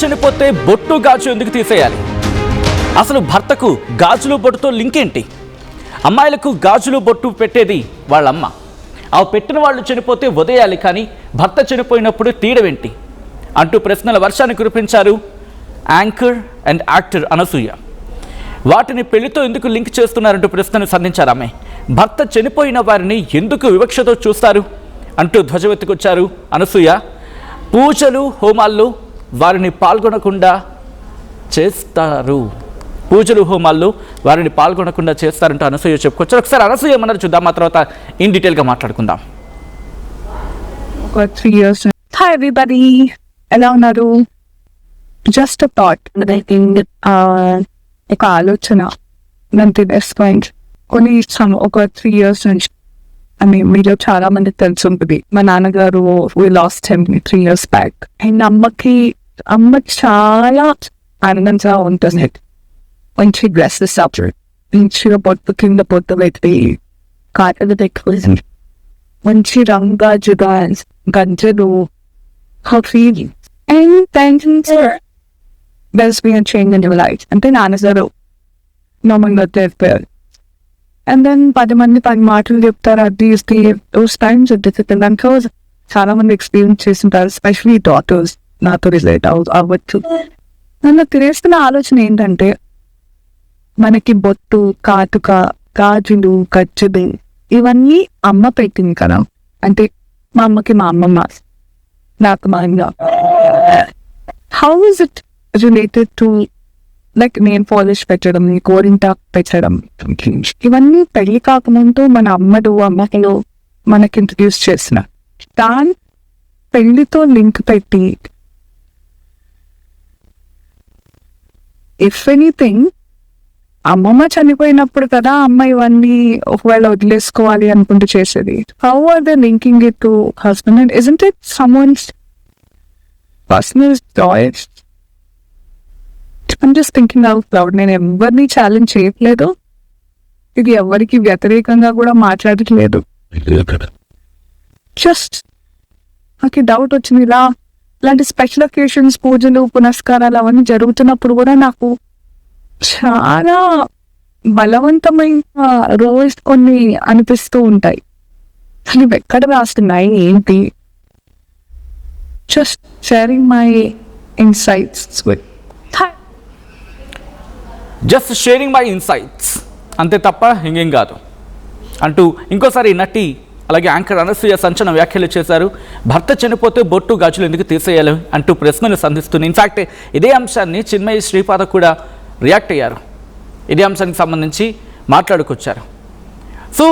చనిపోతే బొట్టు గాజు ఎందుకు తీసేయాలి? అసలు భర్తకు గాజులు బొట్టుతో లింక్ ఏంటి? అమ్మాయిలకు గాజులు బొట్టు పెట్టేది వాళ్ళమ్మ. ఆ పెట్టిన వాళ్ళు చనిపోతే వదిలేయాలి, కానీ భర్త చనిపోయినప్పుడు తీయడమేంటి అంటూ ప్రశ్నల వర్షాన్ని కురిపించారు యాంకర్ అండ్ యాక్టర్ అనసూయ. వాటిని పెళ్లితో ఎందుకు లింక్ చేస్తున్నారంటూ ప్రశ్నను సంధించారు ఆమె. భర్త చనిపోయిన వారిని ఎందుకు వివక్షతో చూస్తారు అంటూ ధ్వజమెత్తుకొచ్చారు అనసూయ. పూజలు హోమాల్లో వారిని పాల్గొనకుండా చేస్తారు, చేస్తారంటూ అనసూయ చెప్పుకొచ్చారు. ఒకసారి అనసూయ ఏమన్నారు చూద్దాం, ఆ తర్వాత ఇన్ డీటెయిల్గా మాట్లాడుకుందాం. 3 years. Hi everybody, ఎలా ఉన్నారు? జస్ట్ థాట్, ఒక ఆలోచన నన్ను రెస్పాండ్ ఒక 3 years నుంచి. మీలో చాలా మందికి తెలిసి ఉంటుంది, మా నాన్నగారు we lost him 3 years back. And అమ్మ చాలా ఆనందంగా ఉంటుంది. మంచి డ్రెస్సెస్ మంచిగా పొట్టు కింద పొట్టు పెట్టి కాటలు పెట్టుకుంది, మంచి రంగాజుగా గంజలు feeling and thanks there's been a change in your life. అంటే నాన్నగారు నార్మల్గా చెప్పారు. అండ్ దెన్ 10 మంది 10 మాటలు చెప్తారు. అది those times దాంట్లో చాలా మంది ఎక్స్పీరియన్స్ చేస్తుంటారు, ఎస్పెషలీ డాటర్స్ నాతో రిలేట్ అవ్వచ్చు. నన్ను తిరేస్తున్న ఆలోచన ఏంటంటే, మనకి బొట్టు, కాటుక, గాజులు, గజ్జలు ఇవన్నీ అమ్మ పెట్టింది కదా. అంటే మా అమ్మకి మా అమ్మమ్మ, నాకు మా అమ్మ. How is it related to like nail polish పెట్టడం, గోరింటాకు పెట్టడం, ఇవన్నీ పెళ్లి కాకముందు మన అమ్మలు మనకి ఇంట్రడ్యూస్ చేసిన దాని పెళ్లితో లింక్ పెట్టి, ఇఫ్ ఎనీథింగ్ అమ్మమ్మ చనిపోయినప్పుడు కదా అమ్మ ఇవన్నీ ఒకవేళ వదిలేసుకోవాలి అనుకుంటూ చేసేది. How are they linking it to husband? And isn't it someone's personal choice? I'm just thinking out loud. నేను ఎవరిని ఛాలెంజ్ చేయట్లేదు, ఇది ఎవరికి వ్యతిరేకంగా కూడా మాట్లాడట్లేదు. జస్ట్ నాకు డౌట్ వచ్చింది. ఇలాంటి స్పెషల్ ఒకేషన్స్, పూజలు, పునస్కారాలు అవన్నీ జరుగుతున్నప్పుడు కూడా నాకు చాలా బలవంతమైన రోజు కొన్ని అనిపిస్తూ ఉంటాయి. అసలు ఎక్కడ రాస్తున్నాయి ఏంటి? Just sharing my insights with అంతే తప్ప ఇంకేం కాదు అంటూ ఇంకోసారి నటి అలాగే యాంకర్ అనసూయ సంచలన వ్యాఖ్యలు చేశారు. భర్త చనిపోతే బొట్టు గాజులు ఎందుకు తీసేయాలి అంటూ ప్రశ్నలు సంధిస్తుంది. ఇన్ఫాక్ట్ ఇదే అంశాన్ని చిన్మయి శ్రీపాద కూడా రియాక్ట్ అయ్యారు. ఇదే అంశానికి సంబంధించి మాట్లాడుకొచ్చారు. సో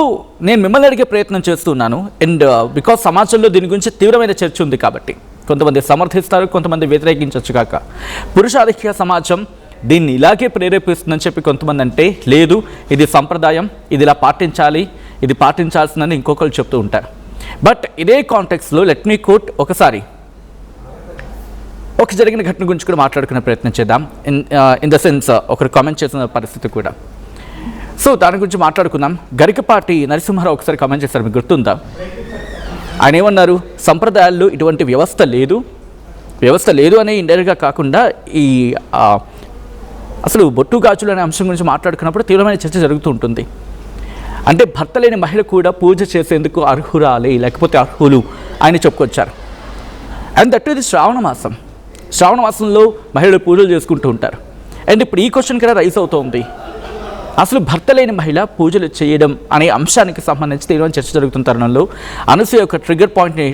నేను మిమ్మల్ని అడిగే ప్రయత్నం చేస్తున్నాను. అండ్ బికాస్ సమాజంలో దీని గురించి తీవ్రమైన చర్చ ఉంది కాబట్టి కొంతమంది సమర్థిస్తారు, కొంతమంది వ్యతిరేకించవచ్చు కాక. పురుషాధిక్య సమాజం దీన్ని ఇలాగే ప్రేరేపిస్తుందని చెప్పి కొంతమంది అంటే, లేదు ఇది సంప్రదాయం, ఇది ఇలా పాటించాలి, ఇది పాటించాల్సిందని ఇంకొకరు చెప్తూ ఉంటారు. బట్ ఇదే కాంటెక్స్లో లెట్ మీ కోట్ ఒకసారి ఒక జరిగిన ఘటన గురించి కూడా మాట్లాడుకునే ప్రయత్నం చేద్దాం. ఇన్ ద సెన్స్ ఒకరు కామెంట్ చేసిన పరిస్థితి కూడా. సో దాని గురించి మాట్లాడుకుందాం. గరికపాటి నరసింహారావు ఒకసారి కామెంట్ చేశారు, మీకు గుర్తుందా? ఆయన ఏమన్నారు, సంప్రదాయాల్లో ఇటువంటి వ్యవస్థ లేదు అనే ఇండైరెక్ట్గా కాకుండా ఈ అసలు బొట్టు గాజులు అనే అంశం గురించి మాట్లాడుకున్నప్పుడు తీవ్రమైన చర్చ జరుగుతూ ఉంటుంది. అంటే భర్త లేని మహిళ కూడా పూజ చేసేందుకు అర్హురాలే, లేకపోతే అర్హులు ఆయన చెప్పుకొచ్చారు. అండ్ దట్ ఇది శ్రావణ మాసంలో మహిళలు పూజలు చేసుకుంటూ ఉంటారు. అండ్ ఇప్పుడు ఈ క్వశ్చన్ కూడా రైజ్ అవుతుంది, అసలు భర్త లేని మహిళ పూజలు చేయడం అనే అంశానికి సంబంధించి తీవ్రమైన చర్చ జరుగుతున్న తరుణంలో అనసూయ ఒక ట్రిగర్ పాయింట్ని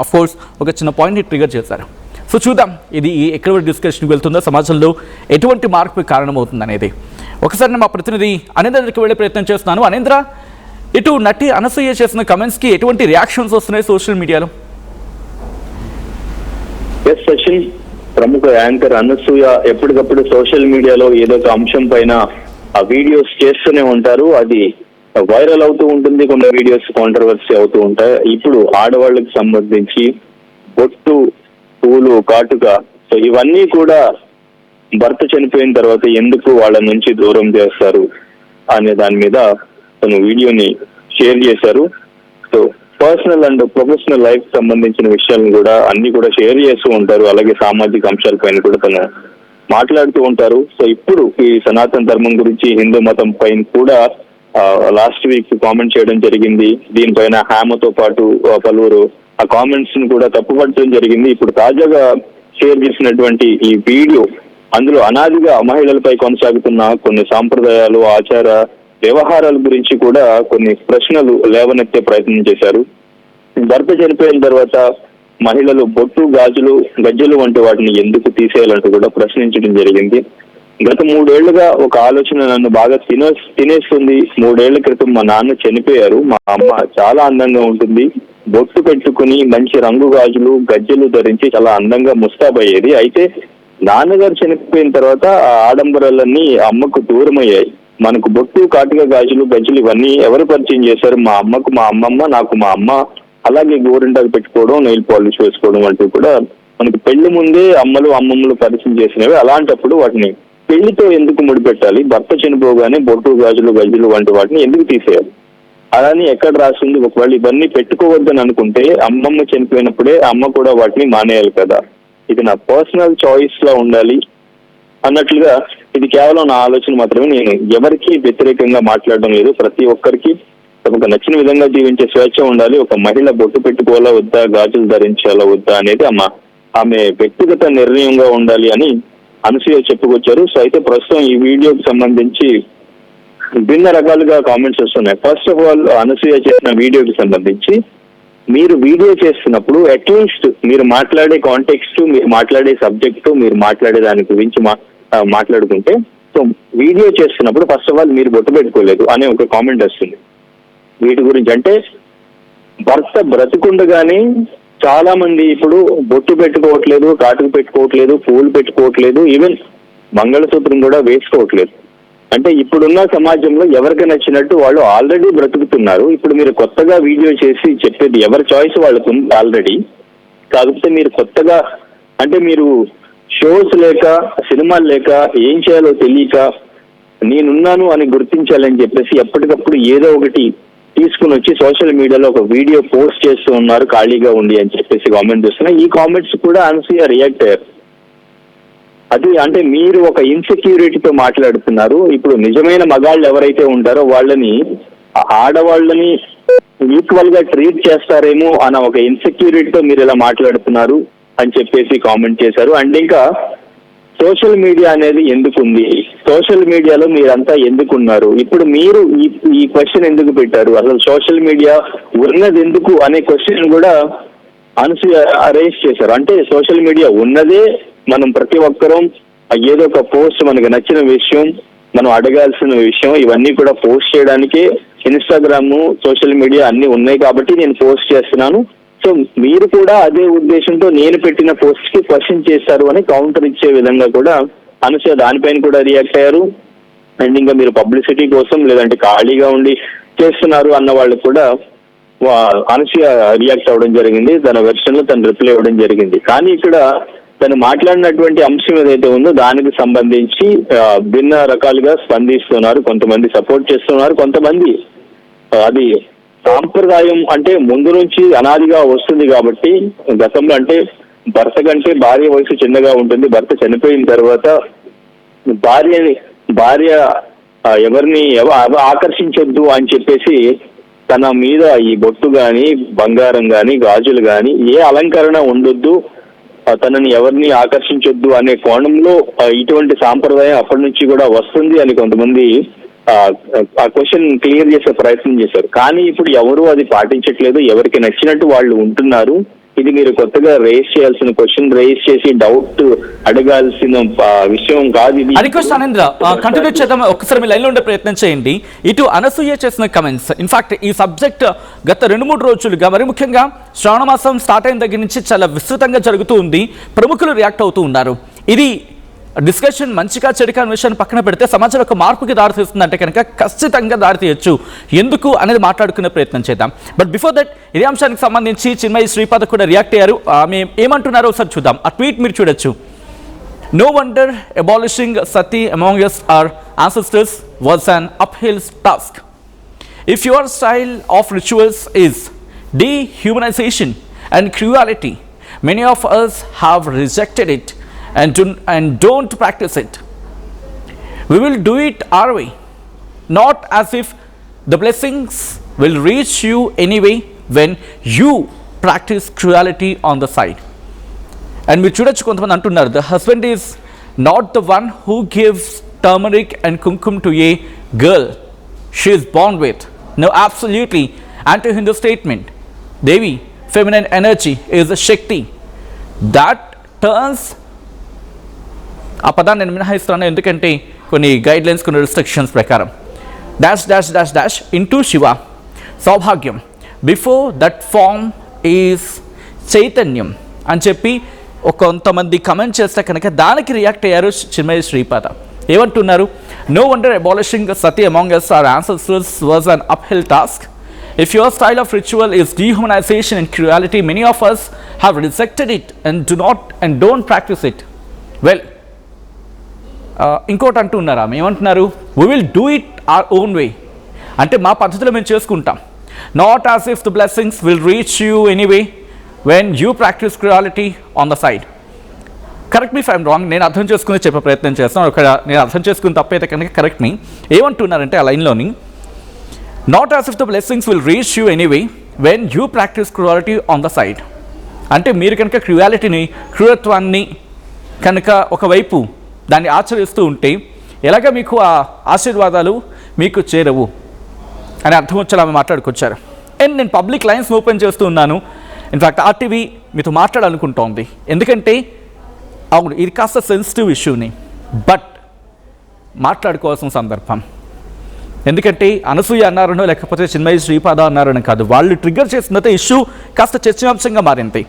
అఫ్కోర్స్ ఒక చిన్న పాయింట్ని ట్రిగర్ చేశారు. సో చూద్దాం ఇది ఎక్కడ వరకు డిస్కషన్కి వెళ్తుందో, సమాజంలో ఎటువంటి మార్పు కారణమవుతుంది అనేది. ఒకసారి మా ప్రతినిధి అనేంద్ర దగ్గరికి వెళ్ళే ప్రయత్నం చేస్తున్నాను. అనేంద్ర, ఇటు నటి అనసూయ చేసిన కమెంట్స్కి ఎటువంటి రియాక్షన్స్ వస్తున్నాయి సోషల్ మీడియాలో? సచిన్, ప్రముఖ యాంకర్ అనసూయ ఎప్పటికప్పుడు సోషల్ మీడియాలో ఏదో ఒక అంశం పైన ఆ వీడియోస్ చేస్తూనే ఉంటారు. అది వైరల్ అవుతూ ఉంటుంది, కొన్ని వీడియోస్ కాంట్రవర్సీ అవుతూ ఉంటాయి. ఇప్పుడు ఆడవాళ్ళకి సంబంధించి బొట్టు, పూలు, కాటుక, సో ఇవన్నీ కూడా భర్త చనిపోయిన తర్వాత ఎందుకు వాళ్ళ నుంచి దూరం చేస్తారు అనే దాని మీద తను వీడియోని షేర్ చేశారు. So personal and professional life సంబంధించిన విషయాలను కూడా అన్ని కూడా షేర్ చేస్తూ ఉంటారు. అలాగే సామాజిక అంశాలపైన కూడా తను మాట్లాడుతూ ఉంటారు. సో ఇప్పుడు ఈ సనాతన ధర్మం గురించి, హిందూ మతం పైన కూడా లాస్ట్ వీక్ కామెంట్ చేయడం జరిగింది. దీనిపైన హ్యామతో పాటు పలువురు ఆ కామెంట్స్ ని కూడా తప్పుపట్టడం జరిగింది. ఇప్పుడు తాజాగా షేర్ చేసినటువంటి ఈ వీడియో, అందులో అనాదిగా మహిళలపై కొనసాగుతున్న కొన్ని సాంప్రదాయాలు, ఆచార వ్యవహారాల గురించి కూడా కొన్ని ప్రశ్నలు లేవనెత్తే ప్రయత్నం చేశారు. భర్త చనిపోయిన తర్వాత మహిళలు బొట్టు, గాజులు, గజ్జలు వంటి వాటిని ఎందుకు తీసేయాలంటూ కూడా ప్రశ్నించడం జరిగింది. గత 3 ఏళ్లుగా ఒక ఆలోచన నన్ను బాగా తినేస్తుంది. 3 ఏళ్ల క్రితం మా నాన్న చనిపోయారు. మా అమ్మ చాలా అందంగా ఉంటుంది. బొట్టు పెట్టుకుని మంచి రంగు గాజులు, గజ్జలు ధరించి చాలా అందంగా ముస్తాబయ్యేది. అయితే నాన్నగారు చనిపోయిన తర్వాత ఆ ఆడంబరాలన్నీ అమ్మకు దూరమయ్యాయి. మనకు బొట్టు, కాటుక, గాజులు, గజ్జలు ఇవన్నీ ఎవరు పరిచయం చేశారు? మా అమ్మకు మా అమ్మమ్మ, నాకు మా అమ్మ. అలాగే గోరింటాకు పెట్టుకోవడం, నెయిల్ పాలిష్ వేసుకోవడం వంటివి కూడా మనకు పెళ్లి ముందే అమ్మలు, అమ్మమ్మలు పరిచయం చేసినవి. అలాంటప్పుడు వాటిని పెళ్లితో ఎందుకు ముడిపెట్టాలి? భర్త చనిపోగానే బొట్టు, గాజులు, గజ్జలు వంటి వాటిని ఎందుకు తీసేయాలి? అలానే ఎక్కడ రాసింది? ఒకవేళ ఇవన్నీ పెట్టుకోవద్దని అనుకుంటే అమ్మమ్మ చనిపోయినప్పుడే అమ్మ కూడా వాటిని మానేయాలి కదా. ఇది నా పర్సనల్ చాయిస్ లా ఉండాలి అన్నట్లుగా, ఇది కేవలం నా ఆలోచన మాత్రమే. నేను ఎవరికి వ్యతిరేకంగా మాట్లాడడం లేదు. ప్రతి ఒక్కరికి తమకు నచ్చిన విధంగా జీవించే స్వేచ్ఛ ఉండాలి. ఒక మహిళ బొట్టు పెట్టుకోవాలా వద్దా, గాజులు ధరించాలా వద్దా అనేది ఆమె వ్యక్తిగత నిర్ణయంగా ఉండాలి అని అనసూయ చెప్పుకొచ్చారు. సో అయితే ప్రస్తుతం ఈ వీడియోకి సంబంధించి భిన్న రకాలుగా కామెంట్స్ వస్తున్నాయి. ఫస్ట్ ఆఫ్ ఆల్, అనసూయ చేసిన వీడియోకి సంబంధించి మీరు వీడియో చేస్తున్నప్పుడు అట్లీస్ట్ మీరు మాట్లాడే కాంటెక్స్ట్, మీరు మాట్లాడే సబ్జెక్టు, మీరు మాట్లాడే దాని గురించి మాట్లాడుకుంటే, సో వీడియో చేస్తున్నప్పుడు ఫస్ట్ ఆఫ్ ఆల్ మీరు బొట్టు పెట్టుకోలేదు అనే ఒక కామెంట్ వస్తుంది. వీటి గురించి అంటే భర్త బ్రతికుండగానే చాలా మంది ఇప్పుడు బొట్టు పెట్టుకోవట్లేదు, కాటుకు పెట్టుకోవట్లేదు, పూలు పెట్టుకోవట్లేదు, ఈవెన్ మంగళసూత్రం కూడా వేసుకోవట్లేదు. అంటే ఇప్పుడున్న సమాజంలో ఎవరికి నచ్చినట్టు వాళ్ళు ఆల్రెడీ బ్రతుకుతున్నారు. ఇప్పుడు మీరు కొత్తగా వీడియో చేసి చెప్పేది ఎవరి చాయిస్ వాళ్ళకు ఉంది ఆల్రెడీ. కాకపోతే మీరు కొత్తగా, అంటే మీరు షోస్ లేక, సినిమాలు లేక, ఏం చేయాలో తెలియక నేనున్నాను అని గుర్తించాలని చెప్పేసి ఎప్పటికప్పుడు ఏదో ఒకటి తీసుకుని వచ్చి సోషల్ మీడియాలో ఒక వీడియో పోస్ట్ చేస్తూ ఉన్నారు ఖాళీగా ఉండి అని చెప్పేసి కామెంట్ చేస్తున్నా. ఈ కామెంట్స్ కూడా అనసూయ రియాక్ట్ అయ్యారు. అది అంటే మీరు ఒక ఇన్సెక్యూరిటీతో మాట్లాడుతున్నారు. ఇప్పుడు నిజమైన మగాళ్ళు ఎవరైతే ఉంటారో వాళ్ళని, ఆడవాళ్ళని ఈక్వల్ గా ట్రీట్ చేస్తారేమో అన్న ఒక ఇన్సెక్యూరిటీతో మీరు ఇలా మాట్లాడుతున్నారు అని చెప్పేసి కామెంట్ చేశారు. అండ్ ఇంకా సోషల్ మీడియా అనేది ఎందుకుంది, సోషల్ మీడియాలో మీరంతా ఎందుకున్నారు, ఇప్పుడు మీరు ఈ క్వశ్చన్ ఎందుకు పెట్టారు, అసలు సోషల్ మీడియా ఉన్నది ఎందుకు అనే క్వశ్చన్ కూడా అనసూయ రేస్ చేశారు. అంటే సోషల్ మీడియా ఉన్నదే మనం ప్రతి ఒక్కరం ఏదో ఒక పోస్ట్, మనకు నచ్చిన విషయం, మనం అడగాల్సిన విషయం, ఇవన్నీ కూడా పోస్ట్ చేయడానికే ఇన్స్టాగ్రామ్, సోషల్ మీడియా అన్ని ఉన్నాయి కాబట్టి నేను పోస్ట్ చేస్తున్నాను. సో మీరు కూడా అదే ఉద్దేశంతో నేను పెట్టిన పోస్ట్ కి క్వశ్చన్ చేశారు అని కౌంటర్ ఇచ్చే విధంగా కూడా అనసూయ దానిపైన కూడా రియాక్ట్ అయ్యారు. అండ్ ఇంకా మీరు పబ్లిసిటీ కోసం లేదంటే ఖాళీగా ఉండి చేస్తున్నారు అన్న వాళ్ళకి కూడా అనసూయ రియాక్ట్ అవ్వడం జరిగింది. తన వెర్షన్ లో తను రిప్లై ఇవ్వడం జరిగింది. కానీ ఇక్కడ తను మాట్లాడినటువంటి అంశం ఏదైతే ఉందో దానికి సంబంధించి భిన్న రకాలుగా స్పందిస్తున్నారు. కొంతమంది సపోర్ట్ చేస్తున్నారు, కొంతమంది అది సాంప్రదాయం అంటే ముందు నుంచి అనాదిగా వస్తుంది కాబట్టి, గతంలో అంటే భర్త కంటే భార్య వయసు చిన్నగా ఉంటుంది. భర్త చనిపోయిన తర్వాత భార్య ఎవరిని ఆకర్షించొద్దు అని చెప్పేసి తన మీద ఈ బొట్టు గాని, బంగారం గాని, గాజులు గాని ఏ అలంకరణ ఉండొద్దు, తనని ఎవరిని ఆకర్షించొద్దు అనే కోణంలో ఇటువంటి సాంప్రదాయం అప్పటి నుంచి కూడా వస్తుంది అని కొంతమంది ఆ క్వశ్చన్ క్లియర్ చేసే ప్రయత్నం చేశారు. కానీ ఇప్పుడు ఎవరు అది పాటించట్లేదు, ఎవరికి నచ్చినట్టు వాళ్ళు ఉంటున్నారు. ఇది మీరు కొత్తగా రేస్ చేయాల్సిన క్వశ్చన్, రేస్ చేసి డౌట్ అడగాల్సిన విషయం కాదు ఇది. రిక్వెస్ట్ ఆనంద్ర, కంటిన్యూ చేద్దాం. ఒక్కసారి మీ లైన్లో ఉండే ప్రయత్నం చేయండి. ఇటు అనసూయ చేసిన కమెంట్స్, ఇన్ఫాక్ట్ ఈ సబ్జెక్ట్ గత 2-3 రోజులుగా, మరి ముఖ్యంగా శ్రావణ మాసం స్టార్ట్ అయిన దగ్గర నుంచి చాలా విస్తృతంగా జరుగుతూ ఉంది. ప్రముఖులు రియాక్ట్ అవుతూ ఉన్నారు. ఇది డిస్కషన్ మంచిగా చెడుగా విషయాన్ని పక్కన పెడితే సమాజంలో ఒక మార్పుకి దారితీస్తుందంటే కనుక ఖచ్చితంగా దారితీయచ్చు. ఎందుకు అనేది మాట్లాడుకునే ప్రయత్నం చేద్దాం. బట్ బిఫోర్ దట్, ఇదే అంశానికి సంబంధించి చిన్మయి శ్రీపాద కూడా రియాక్ట్ అయ్యారు. ఆమె ఏమంటున్నారో ఒకసారి చూద్దాం. ఆ ట్వీట్ మీరు చూడొచ్చు. No wonder abolishing sati among us our ancestors was an uphill task. If your style of rituals is dehumanization and cruelty. Many of us have rejected it and don't practice it. We will do it our way, not as if the blessings will reach you anyway when you practice cruelty on the side. And మీరు చూడొచ్చు కొంతమంది అంటున్నారు, the husband is not the one who gives turmeric and kumkum to a girl she is born with. No, absolutely anti-Hindu statement. Devi, feminine energy, is a Shakti that turns, ఆ పదాన్ని నేను మినహాయిస్తున్నాను ఎందుకంటే కొన్ని guidelines, కొన్ని restrictions ప్రకారం, dash dash dash dash into Shiva, సౌభాగ్యం, before that form is చైతన్యం అని చెప్పి కొంతమంది కమెంట్ చేస్తే కనుక దానికి రియాక్ట్ అయ్యారు చిన్మయి శ్రీపాద. ఏమంటున్నారు? No wonder abolishing Sati among us our ancestors was an uphill task. If your style of ritual is dehumanization and cruelty, many of us have rejected it and don't practice it. Well, ఇంకోటి అంటున్నారు, ఆమె ఏమంటున్నారు? We will do it our own way. అంటే మా పద్ధతిలో మేము చేసుకుంటాం. Not as if the blessings will reach you anyway when you practice cruelty on the side. Correct me if I'm wrong, నేను అర్థం చేసుకుని చెప్పే ప్రయత్నం చేస్తాను. ఒక నేను అర్థం చేసుకుని తప్పైతే కనుక కరెక్ట్ మీ. ఏమంటున్నారంటే ఆ లైన్లోని, not as if the blessings will reach you anyway when you practice cruelty on the side. అంటే మీరు కనుక క్రూరత్వాన్ని కనుక ఒకవైపు దాన్ని ఆచరిస్తూ ఉంటే ఎలాగ మీకు ఆ ఆశీర్వాదాలు మీకు చేరవు అని అర్థం వచ్చేలా ఆమె మాట్లాడుకొచ్చారు. అండ్ నేను పబ్లిక్ లైన్స్ ఓపెన్ చేస్తూ ఉన్నాను. ఇన్ఫ్యాక్ట్ ఆర్టీవీ మీతో మాట్లాడాలనుకుంటోంది, ఎందుకంటే అవును ఇది కాస్త సెన్సిటివ్ ఇష్యూని, బట్ మాట్లాడుకోవాల్సిన సందర్భం. ఎందుకంటే అనసూయ అన్నారనో లేకపోతే చిన్మయి శ్రీపాద అన్నారని కాదు, వాళ్ళు ట్రిగ్గర్ చేసిన ఇష్యూ కాస్త చర్చాంశంగా మారింది.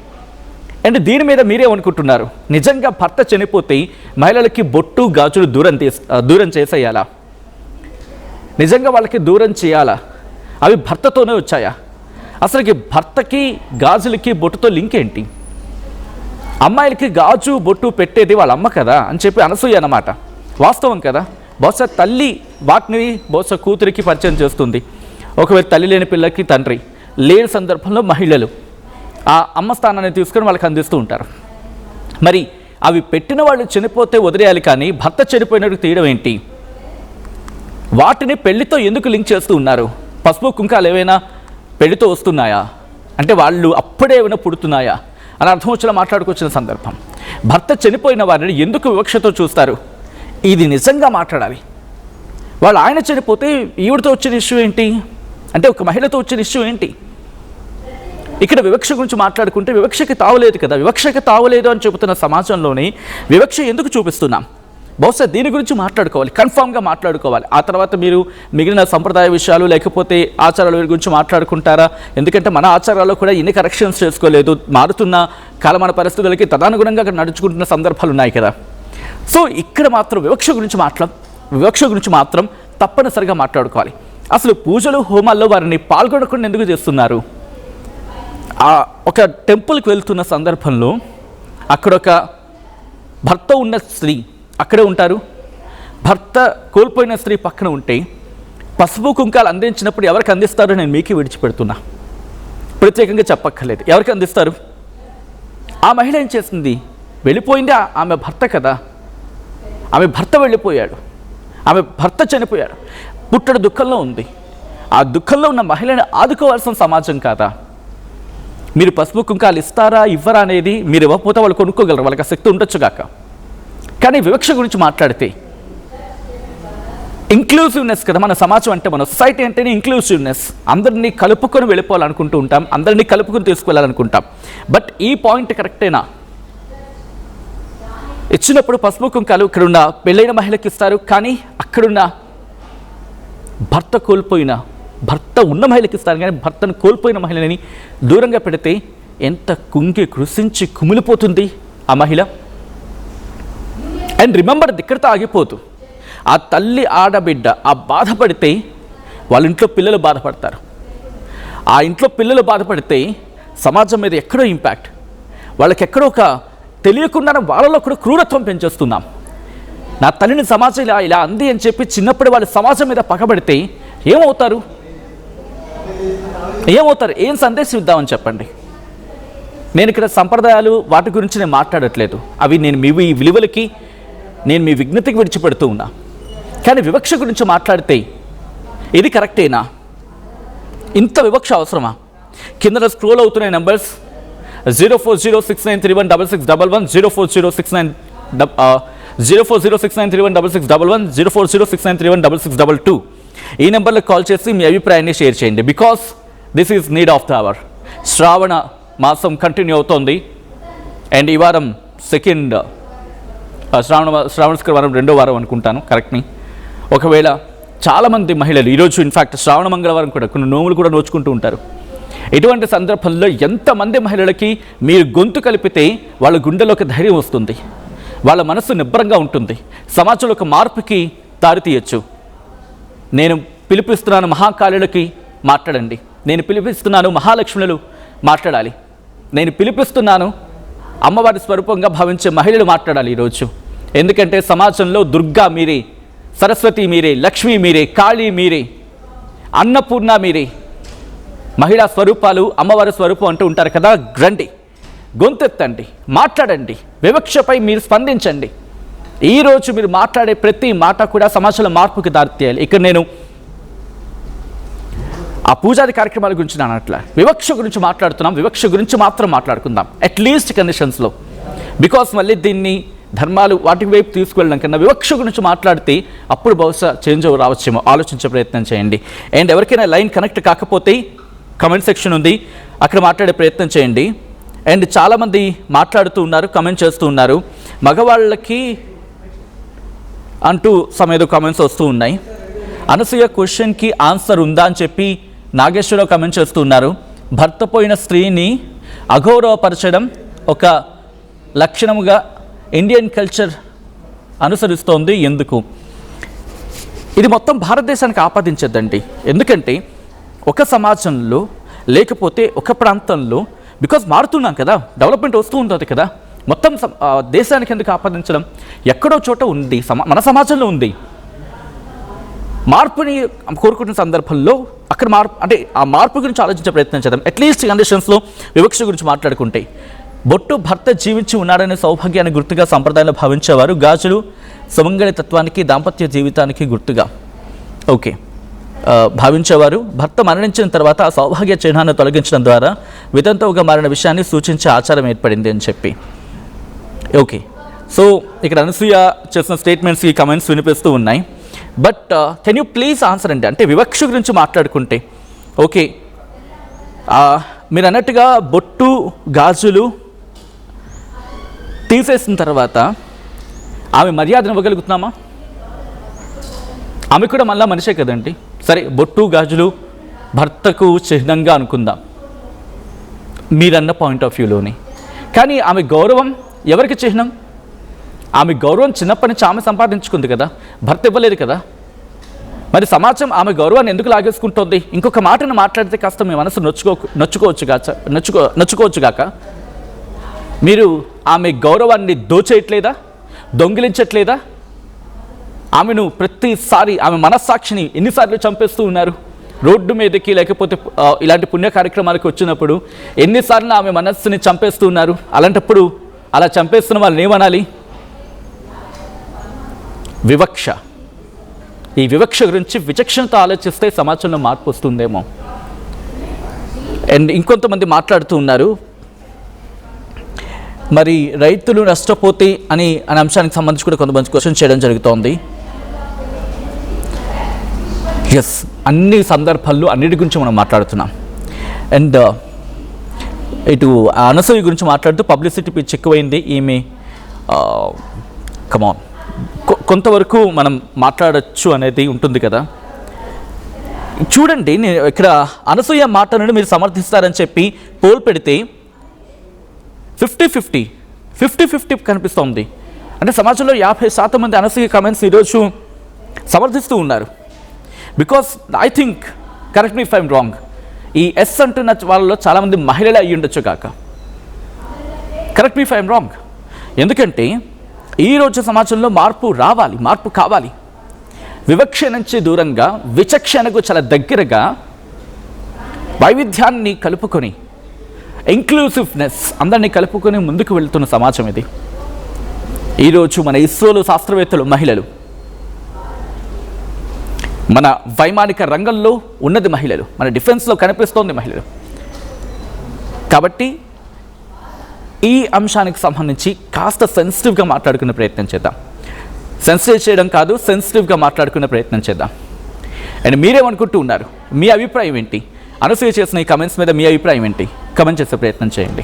అండ్ దీని మీద మీరేమనుకుంటున్నారు? నిజంగా భర్త చనిపోతే మహిళలకి బొట్టు గాజులు దూరం చేసేయాలా? నిజంగా వాళ్ళకి దూరం చేయాలా? అవి భర్తతోనే వచ్చాయా? అసలుకి భర్తకి గాజులకి బొట్టుతో లింక్ ఏంటి? అమ్మాయిలకి గాజు బొట్టు పెట్టేది వాళ్ళ అమ్మ కదా అని చెప్పి అనసూయ అన్నమాట. వాస్తవం కదా. బహుశా తల్లి వాటిని బహుశా కూతురికి పరిచయం చేస్తుంది. ఒకవేళ తల్లి లేని పిల్లకి తండ్రి లేని సందర్భంలో మహిళలు ఆ అమ్మ స్థానాన్ని తీసుకొని వాళ్ళకి అందిస్తూ ఉంటారు. మరి అవి పెట్టిన వాళ్ళు చనిపోతే వదిలేయాలి, కానీ భర్త చనిపోయినట్టు తీయడం ఏంటి? వాటిని పెళ్లితో ఎందుకు లింక్ చేస్తూ ఉన్నారు? పసుపు కుంకాలు ఏవైనా పెళ్లితో వస్తున్నాయా? అంటే వాళ్ళు అప్పుడే ఏమైనా పుడుతున్నాయా అని అర్థం వచ్చేలా మాట్లాడుకొచ్చిన సందర్భం. భర్త చనిపోయిన వారిని ఎందుకు వివక్షతో చూస్తారు? ఇది నిజంగా మాట్లాడాలి. వాళ్ళు ఆయన చనిపోతే ఈవిడతో వచ్చిన ఇష్యూ ఏంటి? అంటే ఒక మహిళతో వచ్చిన ఇష్యూ ఏంటి? ఇక్కడ వివక్ష గురించి మాట్లాడుకుంటే వివక్షకి తావలేదు కదా. వివక్షకి తావలేదు అని చెబుతున్న సమాజంలోనే వివక్ష ఎందుకు చూపిస్తున్నాం? బహుశా దీని గురించి మాట్లాడుకోవాలి, కన్ఫామ్గా మాట్లాడుకోవాలి. ఆ తర్వాత మీరు మిగిలిన సంప్రదాయ విషయాలు లేకపోతే ఆచారాల గురించి మాట్లాడుకుంటారా? ఎందుకంటే మన ఆచారాల్లో కూడా ఎన్ని కరెక్షన్స్ చేసుకోలేదు, మారుతున్న కాలమాన పరిస్థితులకి తదనుగుణంగా నడుచుకుంటున్న సందర్భాలు ఉన్నాయి కదా. సో ఇక్కడ మాత్రం వివక్ష గురించి మాత్రం తప్పనిసరిగా మాట్లాడుకోవాలి. అసలు పూజలు హోమాల్లో వారిని పాల్గొనకుండా ఎందుకు చేస్తున్నారు? ఒక టెంపుల్కి వెళ్తున్న సందర్భంలో అక్కడ ఒక భర్త ఉన్న స్త్రీ అక్కడే ఉంటారు, భర్త కోల్పోయిన స్త్రీ పక్కన ఉంటే పసుపు కుంకాలు అందించినప్పుడు ఎవరికి అందిస్తారో నేను మీకు విడిచిపెడుతున్నా, ప్రత్యేకంగా చెప్పక్కర్లేదు. ఎవరికి అందిస్తారు? ఆ మహిళ ఏం చేసింది? వెళ్ళిపోయింది. ఆమె భర్త కదా, ఆమె భర్త వెళ్ళిపోయాడు, ఆమె భర్త చనిపోయాడు, పుట్టడు దుఃఖంలో ఉంది. ఆ దుఃఖంలో ఉన్న మహిళని ఆదుకోవాల్సిన సమాజం కాదా? మీరు పసుపు కుంకాలు ఇస్తారా ఇవ్వరా అనేది మీరు ఇవ్వకపోతే వాళ్ళు కొనుక్కోగలరు, వాళ్ళకి ఆ శక్తి ఉండొచ్చు కాక. కానీ వివక్ష గురించి మాట్లాడితే ఇంక్లూసివ్నెస్ కదా మన సమాజం అంటే, మన సొసైటీ అంటేనే ఇంక్లూసివ్నెస్. అందరినీ కలుపుకొని వెళ్ళిపోవాలనుకుంటూ ఉంటాం, అందరినీ కలుపుకొని తీసుకువెళ్ళాలనుకుంటాం. బట్ ఈ పాయింట్ కరెక్టేనా? ఇచ్చినప్పుడు పసుపు కుంకాలు ఇక్కడున్న పెళ్ళైన మహిళకి ఇస్తారు, కానీ అక్కడున్న భర్త ఉన్న మహిళకి ఇస్తారు, కానీ భర్తను కోల్పోయిన మహిళని దూరంగా పెడితే ఎంత కృషించి కుమిలిపోతుంది ఆ మహిళ. అండ్ రిమెంబర్, ఇక్కడితో ఆగిపోతూ ఆ తల్లి ఆడబిడ్డ ఆ బాధపడితే వాళ్ళ ఇంట్లో పిల్లలు బాధపడతారు. ఆ ఇంట్లో పిల్లలు బాధపడితే సమాజం మీద ఎక్కడో ఇంపాక్ట్, వాళ్ళకి ఎక్కడో ఒక తెలియకుండానే వాళ్ళలో కూడా క్రూరత్వం పెంచేస్తున్నాం. నా తల్లిని సమాజం ఇలా అంది అని చెప్పి చిన్నప్పుడు వాళ్ళు సమాజం మీద పగబడితే ఏమవుతారు? ఏమవుతారు? ఏం సందేశం ఇద్దామని చెప్పండి. నేను ఇక్కడ సంప్రదాయాలు వాటి గురించి నేను మాట్లాడట్లేదు. అవి నేను మీ విలువలకి, నేను మీ విజ్ఞతకి విడిచిపెడుతూ ఉన్నా. కానీ వివక్ష గురించి మాట్లాడితే ఇది కరెక్టేనా? ఇంత వివక్ష అవసరమా? కింద స్క్రోల్ అవుతున్నాయి నెంబర్స్ 0406931661 0406931611 0406931662 ఈ నెంబర్లకు కాల్ చేసి మీ అభిప్రాయాన్ని షేర్ చేయండి. Because this is need of the hour. Shravana మాసం కంటిన్యూ అవుతోంది. అండ్ ఈ వారం సెకండ్ శ్రావణ శుక్రవారం 2వ వారం అనుకుంటాను, కరెక్ట్ని. ఒకవేళ చాలామంది మహిళలు ఈరోజు ఇన్ఫ్యాక్ట్ శ్రావణ మంగళవారం కూడా కొన్ని నోములు కూడా నోచుకుంటూ ఉంటారు. ఇటువంటి సందర్భంలో ఎంతమంది మహిళలకి మీరు గొంతు కలిపితే వాళ్ళ గుండెలోకి ధైర్యం వస్తుంది, వాళ్ళ మనసు నిబ్బరంగా ఉంటుంది, సమాజంలో ఒక మార్పుకి దారితీయచ్చు. నేను పిలిపిస్తున్నాను మహాకాళులకి మాట్లాడండి, నేను పిలిపిస్తున్నాను మహాలక్ష్ములు మాట్లాడాలి, నేను పిలిపిస్తున్నాను అమ్మవారి స్వరూపంగా భావించే మహిళలు మాట్లాడాలి ఈరోజు. ఎందుకంటే సమాజంలో దుర్గా మీరే, సరస్వతి మీరే, లక్ష్మి మీరే, కాళీ మీరే, అన్నపూర్ణ మీరే, మహిళా స్వరూపాలు అమ్మవారి స్వరూపం అంటూ ఉంటారు కదా. రండి, గొంతెత్తండి, మాట్లాడండి, వివక్షపై మీరు స్పందించండి. ఈరోజు మీరు మాట్లాడే ప్రతి మాట కూడా సమాజంలో మార్పుకి దారితీయాలి. ఇక్కడ నేను ఆ పూజాది కార్యక్రమాల గురించి నేను అట్లా వివక్ష గురించి మాట్లాడుతున్నాం. వివక్ష గురించి మాత్రం మాట్లాడుకుందాం అట్లీస్ట్ కండిషన్స్లో. బికాస్ మళ్ళీ దీన్ని ధర్మాలు వాటి వైపు తీసుకువెళ్ళడం కన్నా వివక్ష గురించి మాట్లాడితే అప్పుడు బహుశా చేంజ్ రావచ్చేమో. ఆలోచించే ప్రయత్నం చేయండి. అండ్ ఎవరికైనా లైన్ కనెక్ట్ కాకపోతే కమెంట్ సెక్షన్ ఉంది, అక్కడ మాట్లాడే ప్రయత్నం చేయండి. అండ్ చాలామంది మాట్లాడుతూ ఉన్నారు, కమెంట్ చేస్తూ ఉన్నారు. మగవాళ్ళకి అంటూ ఏదో కమెంట్స్ వస్తూ ఉన్నాయి. అనసూయ క్వశ్చన్కి ఆన్సర్ ఉందా అని చెప్పి నాగేశ్వరరావు కమెంట్ చేస్తూ ఉన్నారు. భర్త పోయిన స్త్రీని అగౌరవపరచడం ఒక లక్షణముగా ఇండియన్ కల్చర్ అనుసరిస్తోంది ఎందుకు? ఇది మొత్తం భారతదేశానికి ఆపాదించద్దండి. ఎందుకంటే ఒక సమాజంలో లేకపోతే ఒక ప్రాంతంలో, బికాజ్ మారుతున్నాం కదా, డెవలప్మెంట్ వస్తూ ఉంటుంది కదా, మొత్తం దేశానికి ఎందుకు ఆపాదించడం? ఎక్కడో చోట ఉంది, మన సమాజంలో ఉంది. మార్పుని కోరుకుంటున్న సందర్భంలో అక్కడ మార్పు, అంటే ఆ మార్పు గురించి ఆలోచించే ప్రయత్నం చేద్దాం. అట్లీస్ట్ కండిషన్స్లో వివక్ష గురించి మాట్లాడుకుంటే, బొట్టు భర్త జీవించి ఉన్నాడనే సౌభాగ్యాన్ని గుర్తుగా సంప్రదాయంలో భావించేవారు. గాజులు సుమంగళి తత్వానికి, దాంపత్య జీవితానికి గుర్తుగా భావించేవారు. భర్త మరణించిన తర్వాత ఆ సౌభాగ్య చిహ్నాన్ని తొలగించడం ద్వారా వితంతువుగా మారిన విషయాన్ని సూచించే ఆచారం ఏర్పడింది అని చెప్పి. సో ఇక్కడ అనసూయ చేసిన స్టేట్మెంట్స్, ఈ కమెంట్స్ వినిపిస్తూ ఉన్నాయి. But can you please answer అండి. అంటే వివక్ష గురించి మాట్లాడుకుంటే మీరు అన్నట్టుగా బొట్టు గాజులు తీసేసిన తర్వాత ఆమె మర్యాదను ఇవ్వగలుగుతున్నామా? ఆమె కూడా మళ్ళా మనిషే కదండి. సరే, బొట్టు గాజులు భర్తకు చిహ్నంగా అనుకుందాం మీరన్న పాయింట్ ఆఫ్ వ్యూలోని. కానీ ఆమె గౌరవం ఎవరికి చిహ్నం? ఆమె గౌరవం చిన్నప్పటి నుంచి ఆమె సంపాదించుకుంది కదా, భర్త ఇవ్వలేదు కదా. మరి సమాజం ఆమె గౌరవాన్ని ఎందుకు లాగేసుకుంటుంది? ఇంకొక మాటను మాట్లాడితే కాస్త మీ మనసు నొచ్చుకోవచ్చుగాక. మీరు ఆమె గౌరవాన్ని దోచేయట్లేదా, దొంగిలించట్లేదా? ఆమెను ప్రతిసారి ఆమె మనస్సాక్షిని ఎన్నిసార్లు చంపేస్తూ ఉన్నారు? రోడ్డు మీదకి లేకపోతే ఇలాంటి పుణ్య కార్యక్రమాలకు వచ్చినప్పుడు ఎన్నిసార్లు ఆమె మనస్సుని చంపేస్తూ ఉన్నారు? అలాంటప్పుడు అలా చంపేస్తున్న వాళ్ళని ఏమనాలి? వివక్ష. ఈ వివక్ష గురించి విచక్షణతో ఆలోచిస్తే సమాజంలో మార్పు వస్తుందేమో. అండ్ ఇంకొంతమంది మాట్లాడుతూ ఉన్నారు, మరి రైతులు నష్టపోతే అనే అంశానికి సంబంధించి కూడా కొంతమంది క్వశ్చన్ చేయడం జరుగుతోంది. ఎస్, అన్ని సందర్భాల్లో అన్నిటి గురించి మనం మాట్లాడుతున్నాం. అండ్ ఇటు అనసూయ గురించి మాట్లాడుతూ పబ్లిసిటీ పిచ్ ఎక్కువైంది, ఈమె కమాన్ కొంతవరకు మనం మాట్లాడచ్చు అనేది ఉంటుంది కదా. చూడండి, నేను ఇక్కడ అనసూయ మాటలను మీరు సమర్థిస్తారని చెప్పి పోల్ పెడితే 50-50 కనిపిస్తోంది. అంటే సమాజంలో 50% మంది అనసూయ కమెంట్స్ ఈరోజు సమర్థిస్తూ ఉన్నారు. Because I think, correct me if I'm wrong, ఈ ఎస్ అంటున్న వాళ్ళలో చాలామంది మహిళలే అయ్యి ఉండొచ్చు కాక. Correct me if I'm wrong. ఎందుకంటే ఈరోజు సమాజంలో మార్పు రావాలి, మార్పు కావాలి. వివక్ష నుంచి దూరంగా విచక్షణకు చాలా దగ్గరగా వైవిధ్యాన్ని కలుపుకొని, ఇంక్లూసివ్నెస్, అందరినీ కలుపుకొని ముందుకు వెళ్తున్న సమాజం ఇది. ఈరోజు మన ఇస్రోలో శాస్త్రవేత్తలు మహిళలు, మన వైమానిక రంగంలో ఉన్నది మహిళలు, మన డిఫెన్స్లో కనిపిస్తోంది మహిళలు. కాబట్టి ఈ అంశానికి సంబంధించి కాస్త సెన్సిటివ్గా మాట్లాడుకునే ప్రయత్నం చేద్దాం. సెన్సిటివ్ చేయడం కాదు, సెన్సిటివ్గా మాట్లాడుకునే ప్రయత్నం చేద్దాం. అండ్ మీరేమనుకుంటూ ఉన్నారు? మీ అభిప్రాయం ఏంటి? అనసూయ చేసిన ఈ కమెంట్స్ మీద మీ అభిప్రాయం ఏంటి? కమెంట్ చేసే ప్రయత్నం చేయండి.